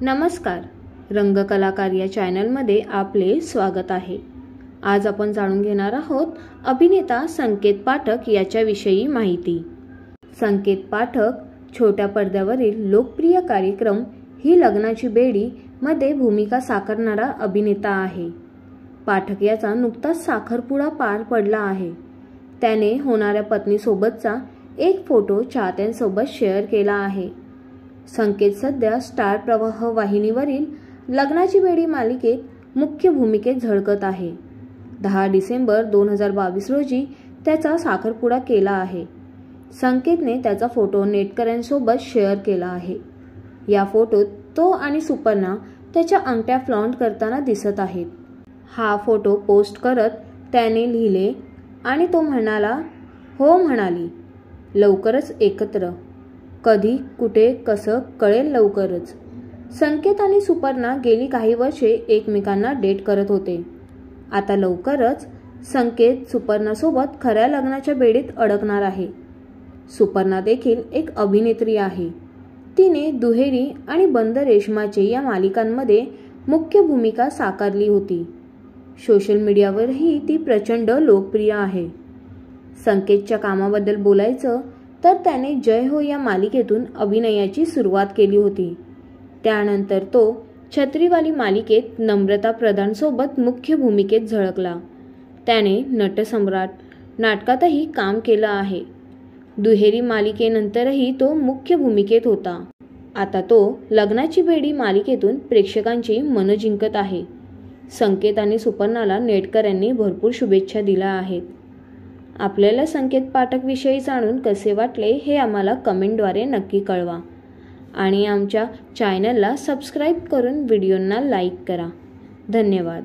नमस्कार, रंगकलाकार या चॅनलमध्ये आपले स्वागत आहे। आज आपण जाणून घेणार आहोत अभिनेता संकेत पाठक याच्याविषयी माहिती। संकेत पाठक छोट्या पडद्यावरील लोकप्रिय कार्यक्रम ही लग्नाची बेडी मध्ये भूमिका साकारणारा अभिनेता आहे। पाठक याचा नुकताच साखरपुडा पार पडला आहे। त्याने होणाऱ्या पत्नीसोबतचा एक फोटो चाहत्यांसोबत शेअर केला आहे। संकेत सध्या स्टार प्रवाह वाहिनीवरील लग्नाची बेडी मालिकेत मुख्य भूमिकेत झळकत आहे। 10 डिसेंबर 2022 रोजी त्याचा साखरपुडा केला आहे। संकेतने त्याचा फोटो नेटकऱ्यांसोबत शेअर केला आहे। या फोटोत तो आणि सुपर्णा त्याच्या अंगठ्या फ्लॉन्ट करताना दिसत आहेत। हा फोटो पोस्ट करत त्याने लिहिले आणि तो म्हणाला, हो म्हणाली, लवकरच एकत्र, कधी कुठे कसं कळेल लवकरच। संकेत आणि सुपर्णा गेली काही वर्षे एकमेकांना डेट करत होते। आता लवकरच संकेत सुपर्णासोबत खऱ्या लग्नाच्या बेडीत अडकणार आहे। सुपर्णा देखील एक अभिनेत्री आहे। तिने दुहेरी आणि बंद रेशमाचे या मालिकांमध्ये मुख्य भूमिका साकारली होती। सोशल मीडियावरही ती प्रचंड लोकप्रिय आहे। संकेतच्या कामाबद्दल बोलायचं तर त्याने जय हो या मालिकेतून अभिनयाची सुरुवात केली होती। त्यानंतर तो छत्रीवाली मालिकेत नम्रता प्रधानसोबत मुख्य भूमिकेत झळकला। त्याने नटसम्राट नाटकातही काम केलं आहे। दुहेरी मालिकेनंतरही तो मुख्य भूमिकेत होता। आता तो लग्नाची बेडी मालिकेतून प्रेक्षकांची मनं जिंकत आहे। संकेत आणि सुपर्णाला नेटकऱ्यांनी भरपूर शुभेच्छा दिल्या आहेत। आपल्याला संकेत पाठक विषयी जाणून कसे वाटले हे आम्हाला कमेंटद्वारे नक्की कळवा आणि आमच्या चॅनलला सबस्क्राईब करून व्हिडिओंना लाईक करा। धन्यवाद।